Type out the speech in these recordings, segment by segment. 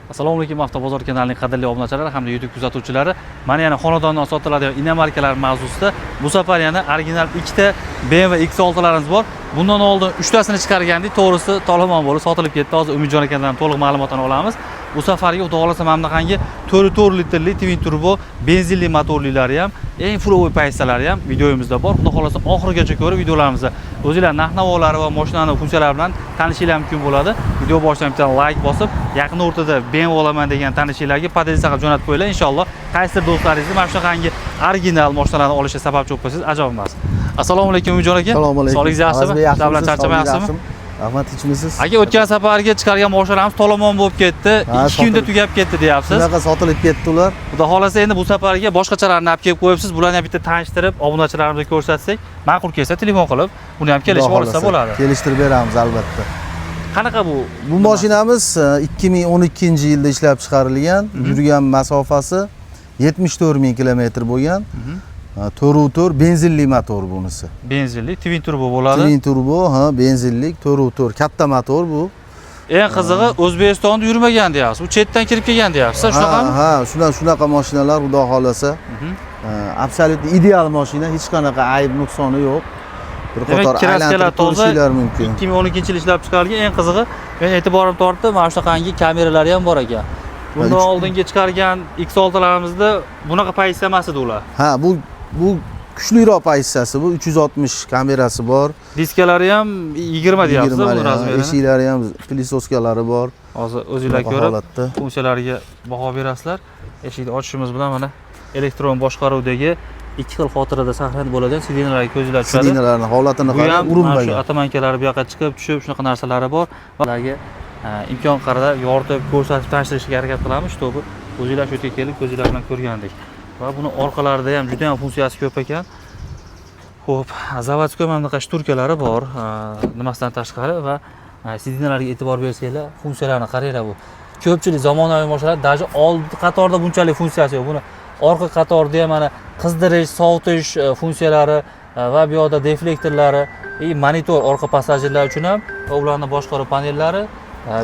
Assalomu alaykum, Avtobozor kanalining qadrli obunachilar hamda YouTube kuzatuvchilari. Mana yana xonadondan sotiladigan inomarkalar mavzusida bu safar yana original ikkita BMW X6larimiz bor. Bundan oldin 3tasini chiqargandik, to'g'risi tolomon bo'lib sotilib ketdi. Hozir Umidjon akamdan to'liq ma'lumotlarni olamiz. Bu safargi xudo xolasa mana bunaqangi 4 litrli twin turbo benzinli motorlilari ham, eng full paystalari ham videomizda bor. Xudo xolasa oxirigacha ko'rib videolarimizda o'zingizlar narx-navolari va mashinani funksiyalari bilan tanishinglar mumkin bo'ladi. Video boshidan bitta like bosib, yaqin o'rtada BMW olaman degan tanishinglarga potensiya qilib jo'natib qo'yinglar. Inshaalloh qaysidir do'stlaringizni mana shunaqangi original mashinalarni olishga sababchi bo'lib qo'ysangiz ajoyib emas. Assalomu alaykum Umidjon aka. Assalomu alaykum. Sog'ligingiz yaxshimi? Ishlar bilan charchamayapsizmi? Rahmat, ichmisiz? Aka, o'tgan safarga chiqargan mashinalarimiz tolomon bo'lib ketdi. 2 kunda tugab ketdi deyapsiz. Shunaqa sotilib ketdi ular. Xudo xolasa endi bu safarga boshqachalarni olib kelib qo'yibsiz. Bularni ham bitta tanishtirib, obunachilarimizga ko'rsatsak, ma'qul kelsa telefon qilib, buni ham kelishib olsa bo'ladi. Kelishtirib beramiz albatta. Qanaqa bu? Bu mashinamiz 2012-yilda ishlab chiqarilgan. Yurgan masofasi 74 ming kilometr bo'lgan. 4 benzinli motor bunisi. Benzinli, twin turbo bo'ladi. Twin turbo, benzinlik, 4 katta motor bu. Eng qizig'i O'zbekistonda yurmagan deyapsiz. U chetdan kirib kelgan deyapsiz. Shunaqami? Ha, shunaqa mashinalar xudo xolasa. Absolut ideal mashina, hech qanaqa ayb, nuqsoni yo'q. Bir qator aylantirib ko'rishinglar mumkin. 2012-yil ishlab chiqarilgan. Eng qizig'i, men e'tiborim tortdim, mana shunaqangi kameralari ham bor ekan. Bundan oldingi chiqargan X6larimizda bunaqa pozitsiya emas edi ular. Ha, bu kuchliroq pozitsiyasi, bu 360 kamerasi bor. Diskalari ham 20 deyapsiz bu razmeri. Eshiklari ham plisoskalari bor. Hozir o'zingizlar ko'rib, funksiyalariga baho berasizlar. Eshikni ochishimiz bilan mana elektron boshqaruvdagi ikki xil xotirada saqlanib bo'ladigan sidinalarga ko'zinglar tushadi. Sidinalarning holatini qarab, urinmagan. Shu atamankalari bu yoqqa chiqib, tushib, shunaqa narsalari bor. Ularga imkon qadar yoritib, ko'rsatib tanishtirishga harakat qilamiz, чтобы o'zingizlar shu yerga kelib ko'zinglar bilan ko'rgandek. Va buni orqalarida ham juda ham funksiyasi ko'p ekan. Xo'p, zavodskiy mana bunaqa shturkalari bor, nimasidan tashqari va sidinalarga e'tibor bersanglar, funksiyalarni qaranglar bu. Ko'pchilik zamonaviy mashinalar даже old qatorda bunchalik funksiyasi yo'q. Buni orqa qatorda ham mana qizdirish, sovutish funksiyalari va bu yoqda deflektorlari, monitor orqa passajirlar uchun ham va ularning boshqaruv panellari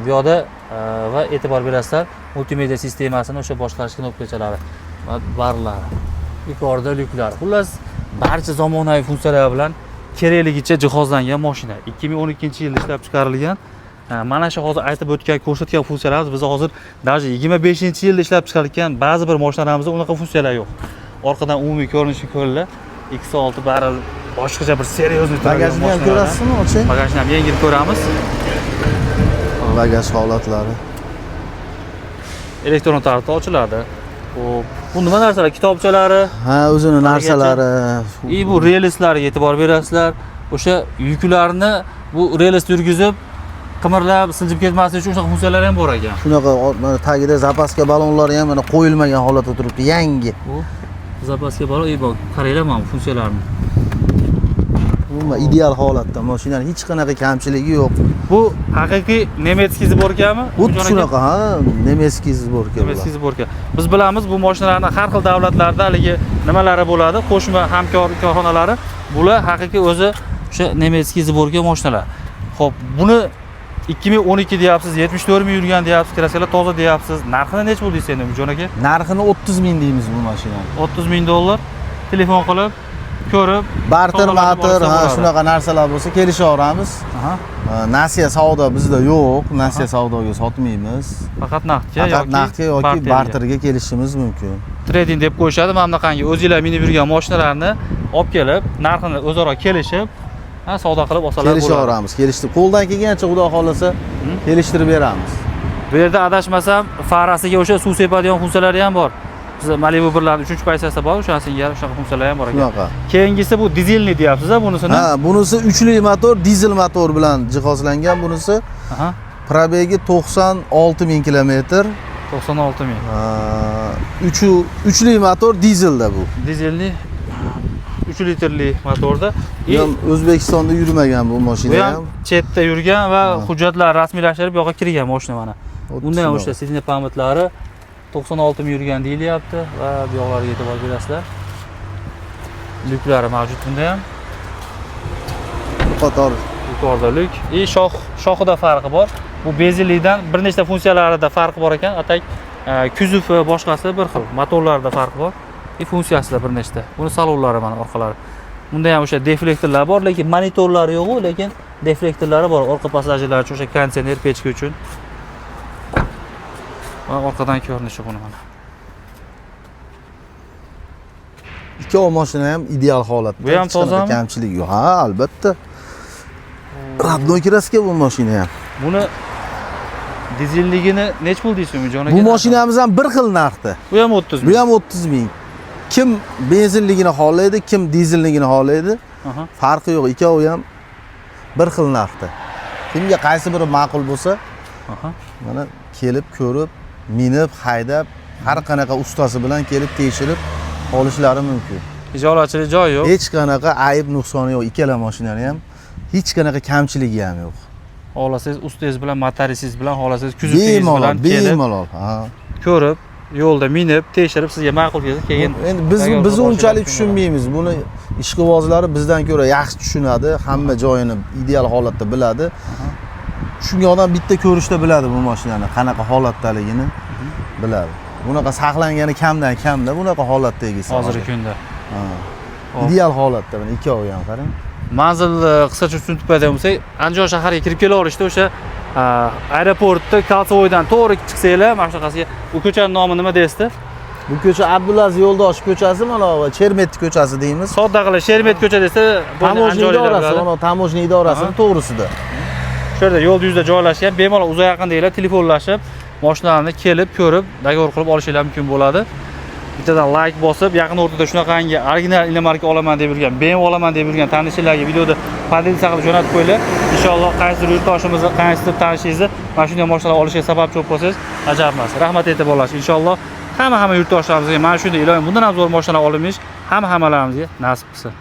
bu yoqda va e'tibor berasizlar, multimedia sistemasini o'sha boshqarish knopkachalari va barlari, yuqorida lyuklar. Xullas, barcha zamonaviy funksiyalar bilan kerakligicha jihozlangan mashina. 2012-yilda ishlab chiqarilgan. Mana shu hozir aytib o'tgan, ko'rsatgan funksiyalarimiz biz hozir даже 25-yilda ishlab chiqarilgan ba'zi bir mashinalarimizda unaqa funksiyalar yo'q. Orqadan umumiy ko'rinishni ko'ringlar. X6 bari boshqacha bir seryozni bagajni ham ko'rasizmi? Oching. Bagajni ham yengil ko'ramiz. Bagaj holatlari. Elektron tartibda ochiladi. Xo'p, bu nima narsalar? Kitobchalari, ha, o'zini narsalari. Bu relslariga e'tibor berasizlar. O'sha yuklarni bu relsda yurgizib, qimirlab, sinjib ketmasligi uchun o'sha funksiyalar ham bor ekan. Shunaqa mana tagida zapaska ballonlari ham mana qo'yilmagan holatda turibdi, yangi. Bu zapaska ballon, bor. Qaranglar mana funksiyalarini. Umuman ideal holatda, mashinaning hech qanaqa kamchiligi yo'q. Bu haqiqiy nemetskiy zborkami? Xuddi shunaqa, ha, nemetskiy zborka. Nemetskiy zborka. Biz bilamiz, bu mashinalarning har xil davlatlarda haligi nimalari bo'ladi, qo'shma hamkor korxonalari. Bular haqiqiy o'zi o'sha nemetskiy zborka mashinalar. Xo'p, buni 2012 deyapsiz, 74 ming yurgan deyapsiz, kraskalar toza deyapsiz. Narxini nech bo'ldingiz endi Umidjon aka? Narxini 30 ming deymiz bu mashinani. 30 ming dollar. Telefon qilib, ko'rib, barter, ha, shunaqa narsalar bo'lsa kelishaveramiz. Nasiya savdo bizda yo'q, nasiya savdoga sotmaymiz. Faqat yoki barterga kelishimiz mumkin. Trading deb qo'yishadi. Mana bunaqangi o'zingizlar minib yurgan mashinalarni olib kelib, narxini o'zaro kelishib, savdo qilib olsalar bo'ladi. Kelishaveramiz, kelishtirib. Qo'ldan kelgancha xudo xolasa kelishtirib beramiz. Bu yerda adashmasam, farasiga o'sha suv sepadigan funksiyalari ham bor. Siz Malibu 1larning 3-paysasi bor, o'shasiga shunaqa funksiyalar ham bor ekan. Shunaqa. Keyingisi bu dizelli deyapsiz-a bunisini? Ha, bunisi 3li motor, dizel motor bilan jihozlangan bunisi. Probegi 96 ming kilometr. 96 ming. 3li motor dizelda bu. Dizelli 3 litrli motorda. O'zbekistonda yurmagan bu mashina ham. Chetda yurgan va hujjatlar rasmiylashtirib yo'qqa kirgan mashina mana. Bundan o'sha sidina pamatlari 96 ming yurgan deyilyapti va bu yoqlarga e'tibor berasizlar. Lyuklari mavjud bunda ham. Qator yuqorida lyuk. Shoxida farqi bor. Bu benzinlikdan bir nechta funksiyalarida farqi bor ekan. Atak kuzovi boshqasi bir xil, motorlarida farq bor. Funksiyasida bir nechta. Buni salonlari mana orqalari. Bunda ham o'sha deflektorlar bor, lekin monitorlari yo'q, lekin deflektorlari bor. Orqa passajirlar uchun, o'sha konditsioner pechka uchun. Va orqadan ko'rinishi buni mana. Ikkovi mashina ham ideal holatda. Bu ham tozami? Kamchilik yo'q. Ha, albatta. Radnoy kraska bu mashina ham. Buni dizelligini nech pul deysizmi, jon aka? Bu mashinamiz ham bir xil narxda. Bu ham 30 Bu ham 30 ming. Kim benzinligini xohlaydi, kim dizelligini xohlaydi. Farqi yo'q, ikkovi ham bir xil narxda. Kimga qaysi biri ma'qul bo'lsa, mana kelib ko'rib, minib, haydab, har qanaqa ustasi bilan kelib tekshirib olishlari mumkin. Ijarachilik joyi yo'q. Hech qanaqa ayb nuqsoni yo'q, ikkala mashinani ham hech qanaqa kamchiligi ham yo'q. Xohlasangiz ustangiz bilan, motorisingiz bilan, xohlasangiz kuzovingiz bilan kelib, bemalol, ha. ko'rib, yo'lda minib, tekshirib sizga ma'qul kelsa keyin. Endi biz unchalik tushunmaymiz. Buni ishqibozlari bizdan ko'ra yaxshi tushunadi, hamma joyini ideal holatda biladi. Shunga odam bitta ko'rishda biladi bu mashinani qanaqa holatdaligini biladi. Bunaqa saqlangani kamdan kamda bunaqa holatda egasi. Hozirgi kunda. Ideal holatda, mana ikkovi ham qarang. Manzilni qisqacha tushuntirib aytadigan bo'lsak, Andijon shahariga kirib kelaverishda o'sha aeroportda Kalsovoydan to'g'ri chiqsanglar, mana shunaqasiga bu ko'chaning nomi nima deysizlar? Bu ko'cha Abdulaziz Yo'ldoshev ko'chasi, mana bu Chermet ko'chasi deymiz. Sodda qilib Shermet ko'cha desa, bu Tamojna idorasi, mana Tamojna idorasining to'g'risida. Shu yerda yo'l yuzida joylashgan, bemalol uzoq yaqindaglar telefonlashib, mashinalarni kelib, ko'rib, dogovor qilib olishinglar mumkin bo'ladi. Bittadan like bosib, yaqin o'rtada shunaqangi original inomarka olaman deb yurgan, BMW olaman deb yurgan tanishlarga videoda podelitsiya qilib jo'natib qo'yinglar. Inshaalloh qaysidir yurtdoshimizni qanchasidir tanishingizni mana shunday mashinalar olishga sababchi bo'lib qolsangiz, ajab emas. Rahmat aytib bo'lasiz. Inshaalloh hamma yurtdoshlarimizga mana shunday iloyim bundan ham zo'r mashinalar olib hamma hammalarimizga nasib qilsin.